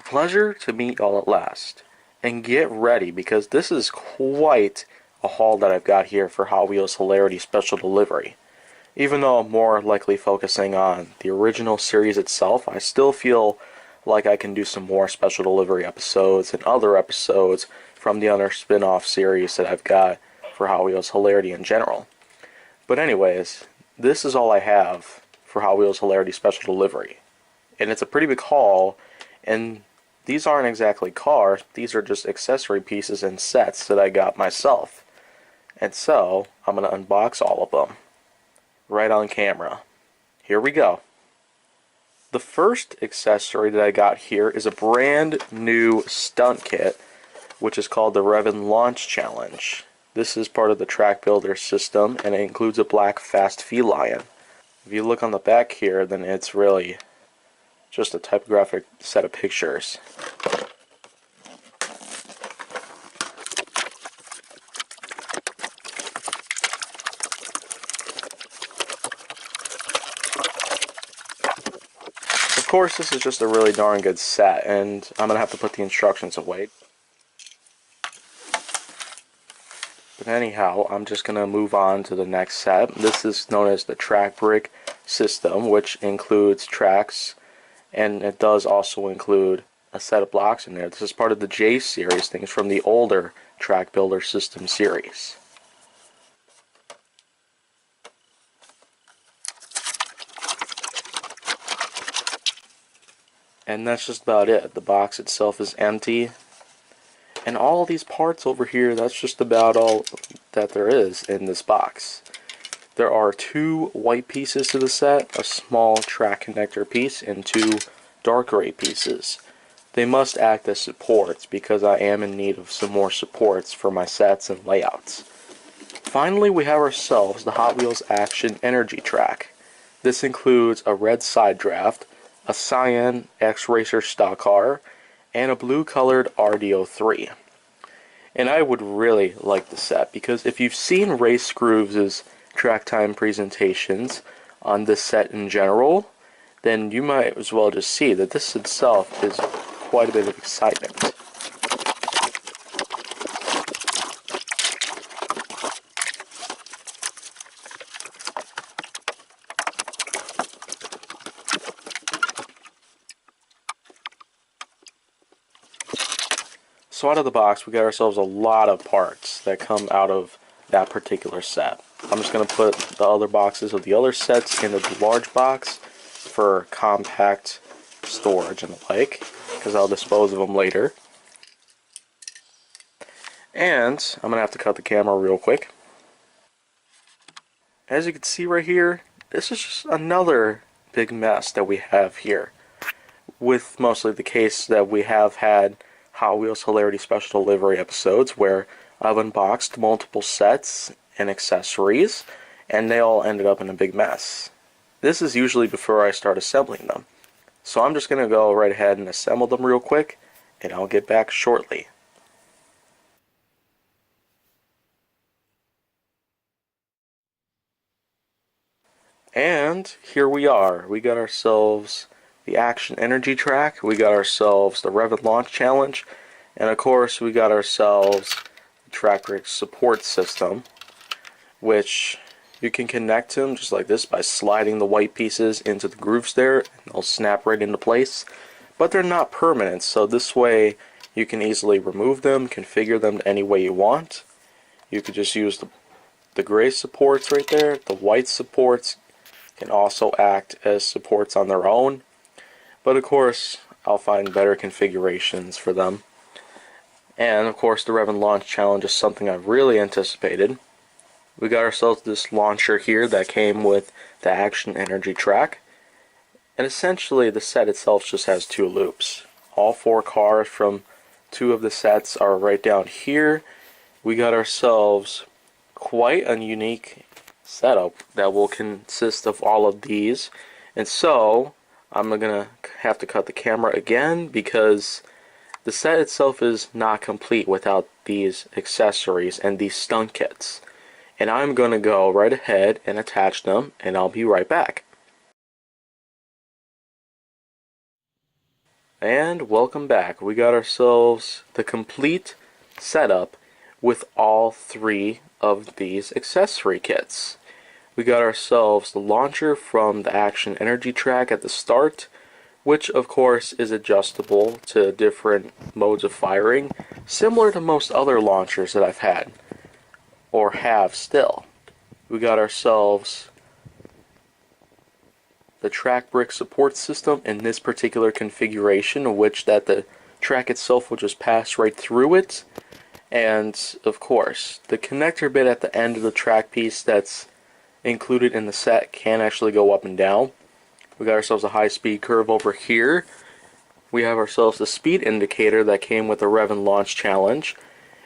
Pleasure to meet y'all at last. And get ready because this is quite a haul that I've got here for Hot Wheels Hilarity Special Delivery. Even though I'm more likely focusing on the original series itself, I still feel like I can do some more special delivery episodes and other episodes from the other spin-off series that I've got for Hot Wheels Hilarity in general. But anyways, this is all I have for Hot Wheels Hilarity Special Delivery. And it's a pretty big haul, and these aren't exactly cars, these are just accessory pieces and sets that I got myself. And so, I'm going to unbox all of them right on camera. Here we go. The first accessory that I got here is a brand new stunt kit, which is called the Revan Launch Challenge. This is part of the track builder system, and it includes a black fast feline. If you look on the back here, then it's really just a typographic set of pictures. Of course, this is just a really darn good set, and I'm going to have to put the instructions away. But anyhow, I'm just going to move on to the next set. This is known as the track brick system, which includes tracks, and it does also include a set of blocks in there. This is part of the J series, things from the older track builder system series. And that's just about it. The box itself is empty. And all these parts over here, that's just about all that there is in this box. There are 2 white pieces to the set, a small track connector piece, and 2 dark gray pieces. They must act as supports because I am in need of some more supports for my sets and layouts. Finally, we have ourselves the Hot Wheels Action Energy Track. This includes a red side draft, a cyan X-Racer stock car, and a blue-colored RDO3. And I would really like the set because if you've seen Race Grooves' track time presentations on this set in general, then you might as well just see that this itself is quite a bit of excitement. So out of the box, we got ourselves a lot of parts that come out of that particular set. I'm just going to put the other boxes of the other sets into the large box for compact storage and the like, because I'll dispose of them later. And I'm going to have to cut the camera real quick. As you can see right here, this is just another big mess that we have here, with mostly the case that we have had Hot Wheels Hilarity Special Delivery episodes where I've unboxed multiple sets and accessories, and they all ended up in a big mess. This is usually before I start assembling them. So I'm just going to go right ahead and assemble them real quick, and I'll get back shortly. And here we are. We got ourselves the Action Energy Track, we got ourselves the Revan Launch Challenge, and of course we got ourselves the Track Brick Support System, which you can connect to them just like this by sliding the white pieces into the grooves there, and they'll snap right into place. But they're not permanent, so this way you can easily remove them, configure them any way you want. You could just use the gray supports right there. The white supports can also act as supports on their own. But of course, I'll find better configurations for them. And of course, the Revan Launch Challenge is something I've really anticipated. We got ourselves this launcher here that came with the Action Energy Track. And essentially, the set itself just has 2 loops. All 4 cars from 2 of the sets are right down here. We got ourselves quite a unique setup that will consist of all of these. And so I'm gonna have to cut the camera again because the set itself is not complete without these accessories and these stunt kits. And I'm gonna go right ahead and attach them, and I'll be right back. And welcome back. We got ourselves the complete setup with all three of these accessory kits. We got ourselves the launcher from the Action Energy Track at the start, which of course is adjustable to different modes of firing, similar to most other launchers that I've had, or have still. We got ourselves the track brick support system in this particular configuration, which that the track itself will just pass right through it. And of course, the connector bit at the end of the track piece that's included in the set can actually go up and down. We got ourselves a high-speed curve over here. We have ourselves the speed indicator that came with the Rev and Launch Challenge.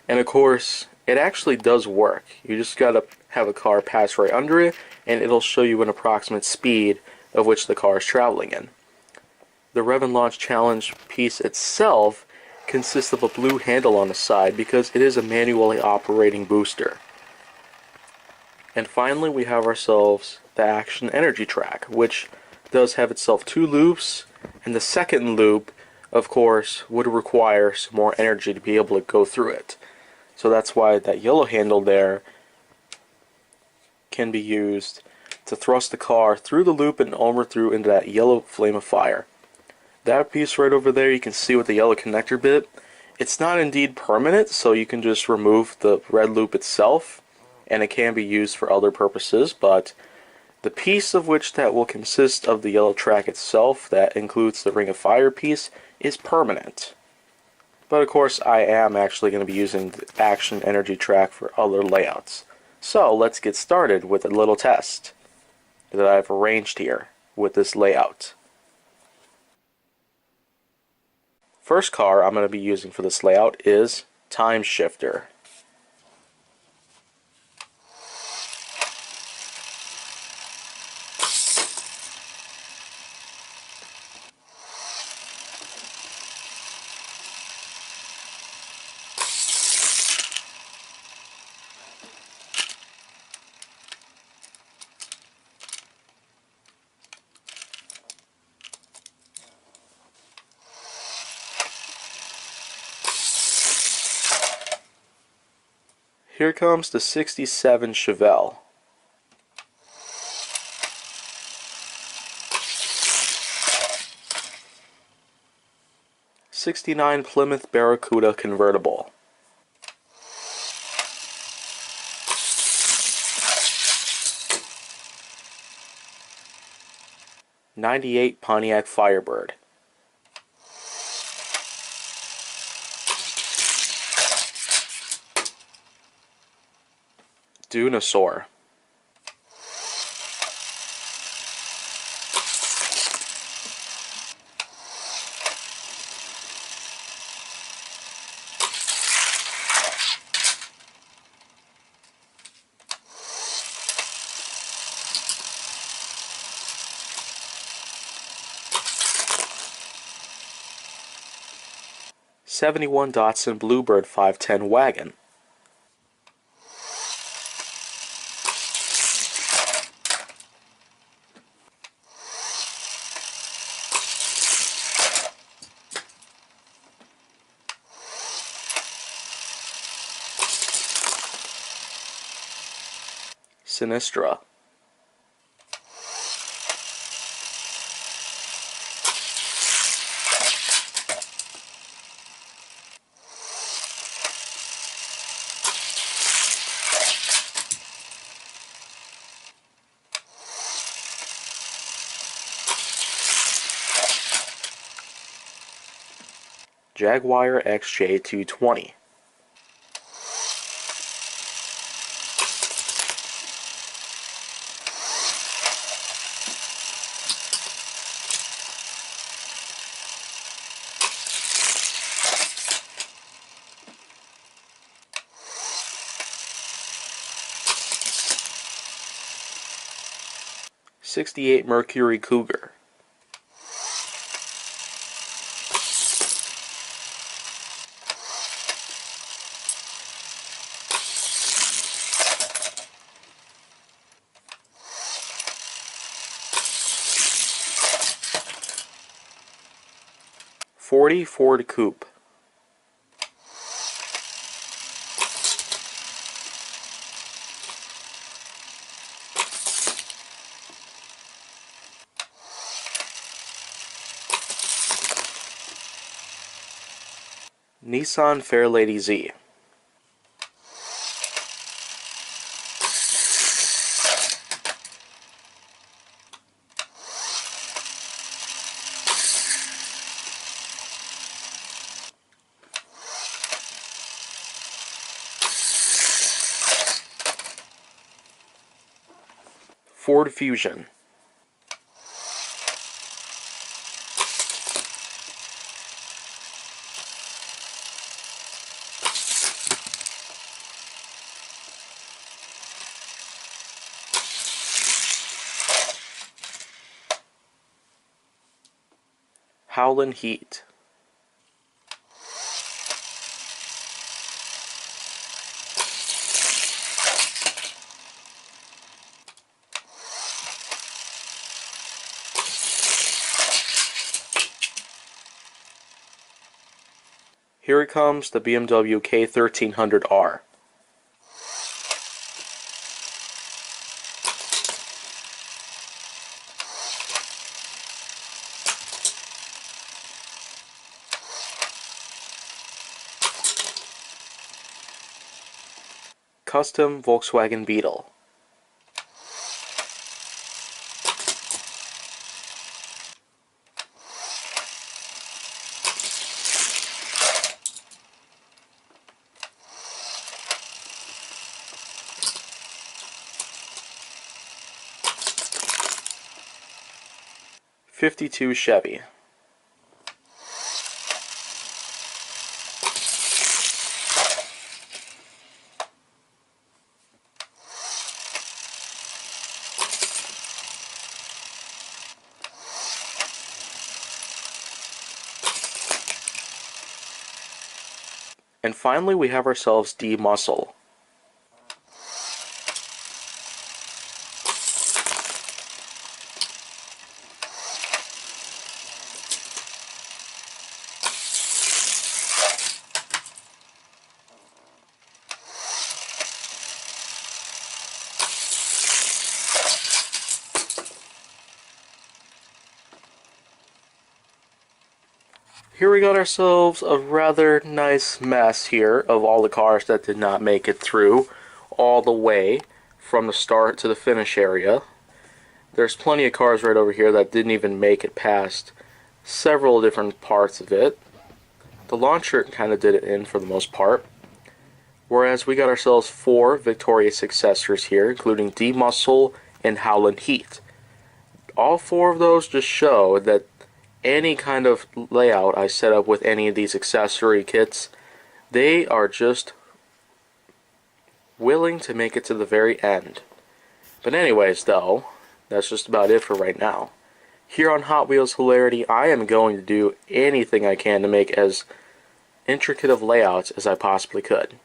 And of course, it actually does work. You just gotta have a car pass right under it, and it'll show you an approximate speed of which the car is traveling in. The Rev and Launch Challenge piece itself consists of a blue handle on the side because it is a manually operating booster. And finally, we have ourselves the Action Energy Track, which does have itself two loops, and the second loop, of course, would require some more energy to be able to go through it. So that's why that yellow handle there can be used to thrust the car through the loop and over through into that yellow flame of fire. That piece right over there, you can see with the yellow connector bit, it's not indeed permanent, so you can just remove the red loop itself, and it can be used for other purposes, but the piece of which that will consist of the yellow track itself, that includes the ring of fire piece, is permanent. But of course, I am actually going to be using the Action Energy Track for other layouts. So let's get started with a little test that I've arranged here with this layout. First car I'm going to be using for this layout is Time Shifter. Here comes the 67 Chevelle. '69 Plymouth Barracuda convertible. '98 Pontiac Firebird. Dunosaur. '71 Datsun Bluebird 510 wagon. Sinistra. Jaguar XJ220. '68 Mercury Cougar. 40 Ford Coupe. Nissan Fairlady Z. Ford Fusion. Howlin' Heat. Here it comes, the BMW K1300R. Custom Volkswagen Beetle. '52 Chevy. And finally we have ourselves D-Muscle. Here we got ourselves a rather nice mess here of all the cars that did not make it through all the way from the start to the finish area. There's plenty of cars right over here that didn't even make it past several different parts of it. The launcher kind of did it in for the most part. Whereas we got ourselves 4 victorious successors here, including D-Muscle and Howlin' Heat. All 4 of those just show that any kind of layout I set up with any of these accessory kits, they are just willing to make it to the very end. But anyways though, that's just about it for right now. Here on Hot Wheels Hilarity, I am going to do anything I can to make as intricate of layouts as I possibly could.